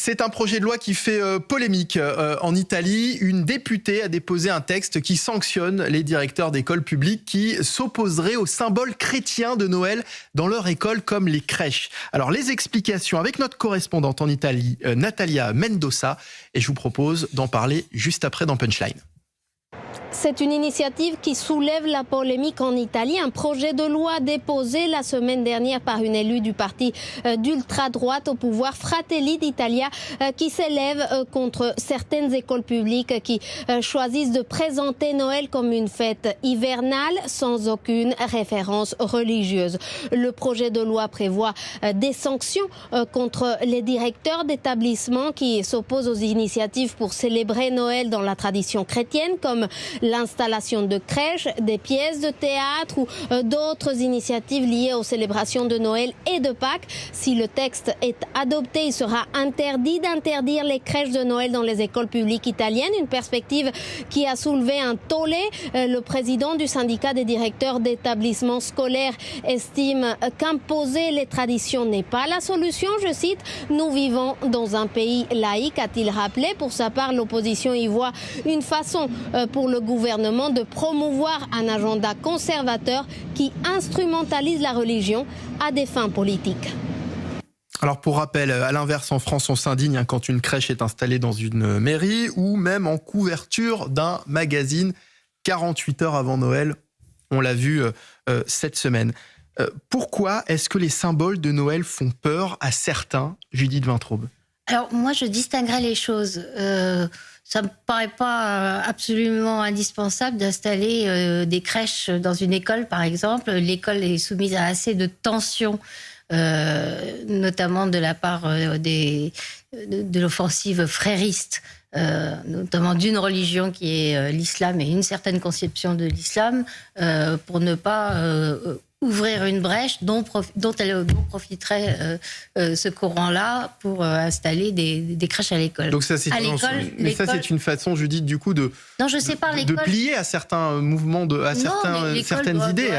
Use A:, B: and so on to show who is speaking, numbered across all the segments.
A: C'est un projet de loi qui fait polémique. En Italie, une députée a déposé un texte qui sanctionne les directeurs d'écoles publiques qui s'opposeraient aux symboles chrétiens de Noël dans leur école comme les crèches. Alors les explications avec notre correspondante en Italie, Natalia Mendoza, et je vous propose d'en parler juste après dans Punchline.
B: C'est une initiative qui soulève la polémique en Italie. Un projet de loi déposé la semaine dernière par une élue du parti d'ultra-droite au pouvoir, Fratelli d'Italia, qui s'élève contre certaines écoles publiques qui choisissent de présenter Noël comme une fête hivernale sans aucune référence religieuse. Le projet de loi prévoit des sanctions contre les directeurs d'établissements qui s'opposent aux initiatives pour célébrer Noël dans la tradition chrétienne, comme l'installation de crèches, des pièces de théâtre ou d'autres initiatives liées aux célébrations de Noël et de Pâques. Si le texte est adopté, il sera interdit d'interdire les crèches de Noël dans les écoles publiques italiennes, une perspective qui a soulevé un tollé. Le président du syndicat des directeurs d'établissements scolaires estime qu'imposer les traditions n'est pas la solution. Je cite, « Nous vivons dans un pays laïque », a-t-il rappelé. Pour sa part, l'opposition y voit une façon pour le gouvernement de promouvoir un agenda conservateur qui instrumentalise la religion à des fins politiques.
A: Alors pour rappel, à l'inverse, en France, on s'indigne quand une crèche est installée dans une mairie ou même en couverture d'un magazine 48 heures avant Noël. On l'a vu cette semaine. Pourquoi est-ce que les symboles de Noël font peur à certains, Judith Vintraube ?
C: Alors moi, je distinguerais les choses. Ça me paraît pas absolument indispensable d'installer des crèches dans une école, par exemple. L'école est soumise à assez de tensions, notamment de la part de l'offensive frériste, notamment d'une religion qui est l'islam et une certaine conception de l'islam, pour ne pas ouvrir une brèche dont profiterait ce courant-là pour installer des crèches à l'école.
A: Donc ça, c'est une façon, Judith, du coup, de plier à certains mouvements, certaines idées.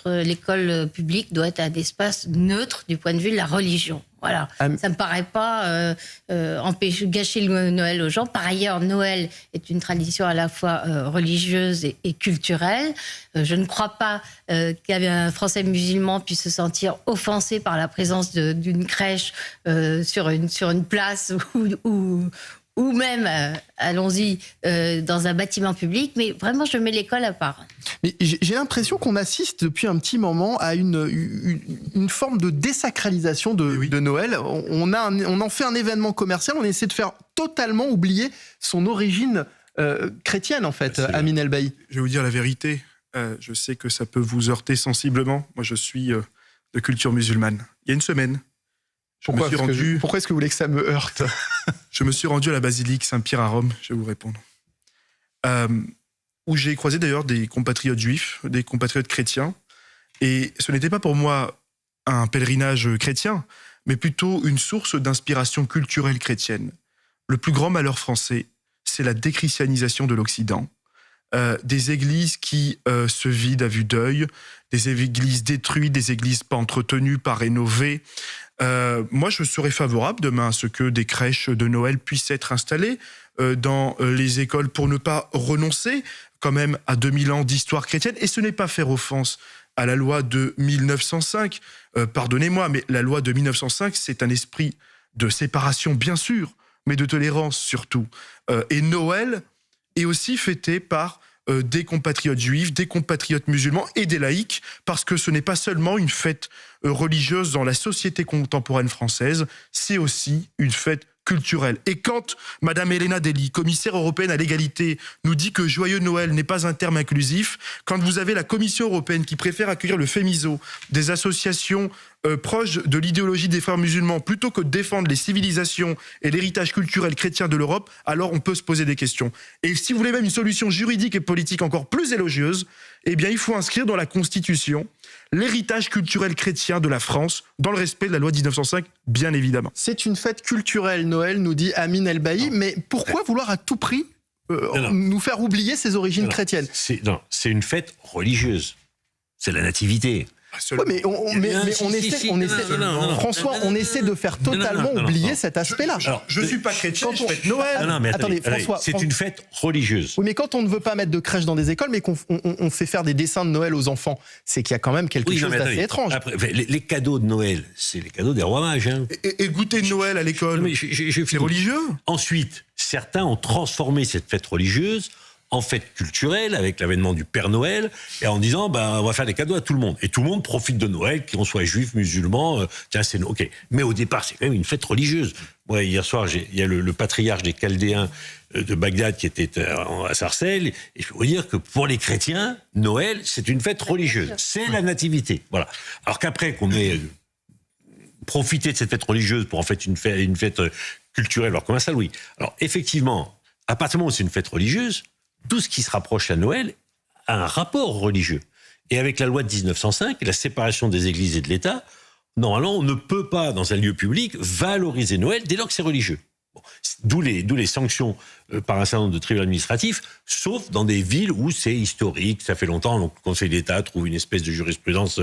A: L'école
C: publique doit être un espace neutre du point de vue de la religion. Voilà, ça me paraît pas gâcher le Noël aux gens. Par ailleurs, Noël est une tradition à la fois religieuse et culturelle. Je ne crois pas qu'un Français musulman puisse se sentir offensé par la présence d'une crèche sur une place ou même, allons-y, dans un bâtiment public. Mais vraiment, je mets l'école à part.
A: Mais j'ai l'impression qu'on assiste depuis un petit moment à une forme de désacralisation de Noël. On en fait un événement commercial, on essaie de faire totalement oublier son origine chrétienne, en fait, Amine El-Bailly.
D: Je vais vous dire la vérité. Je sais que ça peut vous heurter sensiblement. Moi, je suis de culture musulmane. Il y a une semaine,
A: pourquoi est-ce que vous voulez que ça me heurte ?
D: Je me suis rendu à la basilique Saint-Pierre à Rome, je vais vous répondre. Où j'ai croisé d'ailleurs des compatriotes juifs, des compatriotes chrétiens. Et ce n'était pas pour moi un pèlerinage chrétien, mais plutôt une source d'inspiration culturelle chrétienne. Le plus grand malheur français, c'est la déchristianisation de l'Occident. Des églises qui se vident à vue d'œil, des églises détruites, des églises pas entretenues, pas rénovées. Moi, je serais favorable demain à ce que des crèches de Noël puissent être installées dans les écoles pour ne pas renoncer quand même à 2000 ans d'histoire chrétienne. Et ce n'est pas faire offense à la loi de 1905. Pardonnez-moi, mais la loi de 1905, c'est un esprit de séparation, bien sûr, mais de tolérance surtout. Et Noël est aussi fêté par des compatriotes juifs, des compatriotes musulmans et des laïcs, parce que ce n'est pas seulement une fête religieuse dans la société contemporaine française, c'est aussi une fête culturelle. Et quand Madame Elena Dely, commissaire européenne à l'égalité, nous dit que Joyeux Noël n'est pas un terme inclusif, quand vous avez la Commission européenne qui préfère accueillir le FEMISO, des associations proches de l'idéologie des frères musulmans, plutôt que de défendre les civilisations et l'héritage culturel chrétien de l'Europe, alors on peut se poser des questions. Et si vous voulez même une solution juridique et politique encore plus élogieuse, eh bien il faut inscrire dans la Constitution l'héritage culturel chrétien de la France, dans le respect de la loi de 1905, bien évidemment.
A: C'est une fête culturelle, Noël, nous dit Amine El-Bailly, mais pourquoi vouloir à tout prix nous faire oublier ses origines chrétiennes ?
E: C'est une fête religieuse. C'est la nativité.
A: Ouais, mais François, on essaie de faire totalement oublier cet aspect-là.
D: Je ne suis pas chrétien, je fête Noël.
E: Non, mais
A: Attendez, François,
E: c'est une fête religieuse.
A: Oui, mais quand on ne veut pas mettre de crèche dans des écoles, mais qu'on fait faire des dessins de Noël aux enfants, c'est qu'il y a quand même quelque chose d'assez étrange.
E: Après, les cadeaux de Noël, c'est les cadeaux des rois mages. Hein.
D: Et goûter de Noël à l'école, c'est religieux.
E: Ensuite, certains ont transformé cette fête religieuse en fête culturelle, avec l'avènement du Père Noël, et en disant, on va faire des cadeaux à tout le monde. Et tout le monde profite de Noël, qu'on soit juif, musulman, tiens, c'est OK. Mais au départ, c'est quand même une fête religieuse. Moi, hier soir, il y a le patriarche des Chaldéens de Bagdad qui était à Sarcelles, et je peux vous dire que pour les chrétiens, Noël, c'est une fête religieuse. C'est la nativité. Voilà. Alors qu'après qu'on ait profité de cette fête religieuse pour en fait une fête culturelle, alors comment ça, Louis? Alors effectivement, à partir du moment où c'est une fête religieuse, tout ce qui se rapproche à Noël a un rapport religieux. Et avec la loi de 1905 et la séparation des églises et de l'État, normalement, on ne peut pas, dans un lieu public, valoriser Noël dès lors que c'est religieux. Bon, d'où les sanctions par un certain nombre de tribunaux administratifs, sauf dans des villes où c'est historique, ça fait longtemps, donc le Conseil d'État trouve une espèce de jurisprudence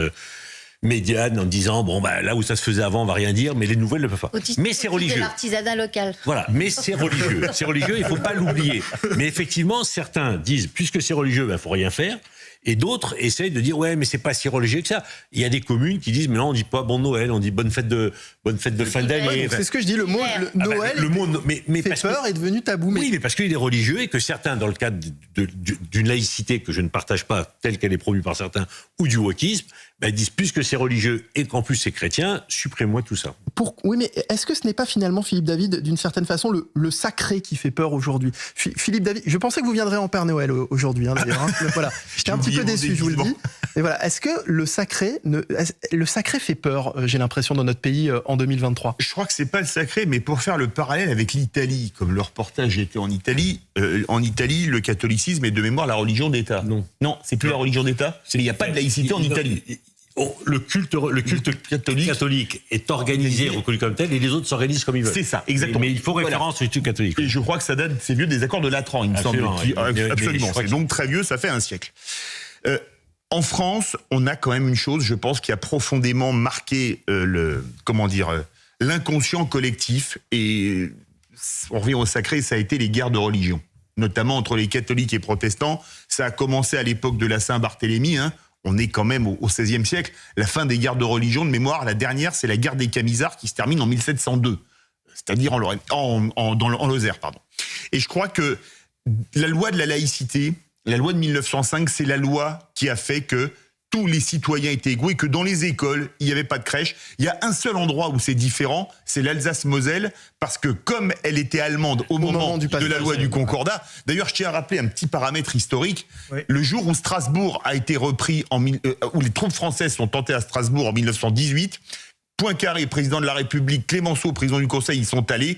E: médiane en disant, là où ça se faisait avant, on va rien dire, mais les nouvelles ne peuvent pas. Mais c'est religieux.
C: C'est l'artisanat local.
E: Voilà, mais c'est religieux. C'est religieux, il ne faut pas l'oublier. Mais effectivement, certains disent, puisque c'est religieux, il ne faut rien faire. Et d'autres essayent de dire, ouais, mais c'est pas si religieux que ça. Il y a des communes qui disent, mais non, on dit pas bon Noël, on dit bonne fête de fin d'année.
A: C'est ce que je dis, le mot Noël fait peur, est devenu tabou.
E: Oui, mais parce qu'il est religieux et que certains, dans le cadre d'une laïcité que je ne partage pas, telle qu'elle est promue par certains, ou du wokisme, disent, puisque c'est religieux et qu'en plus c'est chrétien, supprimez-moi tout ça.
A: Oui, mais est-ce que ce n'est pas finalement, Philippe David, d'une certaine façon, le sacré qui fait peur aujourd'hui? Philippe David, je pensais que vous viendrez en Père Noël aujourd'hui, d'ailleurs. Voilà, j'étais un petit peu déçu, je vous le dis. Mais voilà, est-ce que le sacré fait peur, j'ai l'impression, dans notre pays en 2023?
F: Je crois que c'est pas le sacré, mais pour faire le parallèle avec l'Italie, comme le reportage était en Italie, le catholicisme est de mémoire la religion d'État. Non, c'est plus la religion d'État. Il n'y a pas de laïcité en Italie.
E: Le culte catholique est organisé, reconnu comme tel, et les autres s'organisent comme ils veulent.
F: C'est ça, exactement.
E: Mais il faut référence au culte catholique.
F: Et je crois que ça date, c'est vieux des accords de Latran, il me semble. Absolument. C'est donc très vieux, ça fait un siècle. En France, on a quand même une chose, je pense, qui a profondément marqué l'inconscient collectif, et on revient au sacré, ça a été les guerres de religion, notamment entre les catholiques et protestants. Ça a commencé à l'époque de la Saint-Barthélemy, On est quand même au XVIe siècle, la fin des guerres de religion. De mémoire, la dernière, c'est la guerre des Camisards qui se termine en 1702, c'est-à-dire en Lozère, pardon. Et je crois que la loi de la laïcité, la loi de 1905, c'est la loi qui a fait que tous les citoyens étaient égaux et que dans les écoles, il n'y avait pas de crèche. Il y a un seul endroit où c'est différent, c'est l'Alsace-Moselle, parce que comme elle était allemande au moment de la loi du Concordat, d'ailleurs je tiens à rappeler un petit paramètre historique, le jour où Strasbourg a été repris, où les troupes françaises sont tentées à Strasbourg en 1918, Poincaré, président de la République, Clémenceau, président du Conseil, ils sont allés,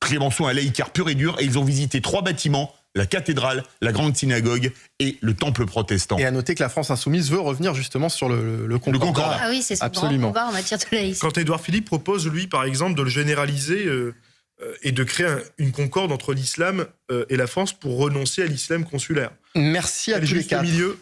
F: Clémenceau un laïcard pur et dur, et ils ont visité 3 bâtiments, la cathédrale, la grande synagogue et le temple protestant.
A: Et à noter que la France insoumise veut revenir justement sur le Concordat.
C: Ah oui, c'est son grand combat en matière de laïcité.
D: Quand Édouard Philippe propose, lui, par exemple, de le généraliser et de créer une concorde entre l'islam et la France pour renoncer à l'islam consulaire.
A: Merci à tous les quatre.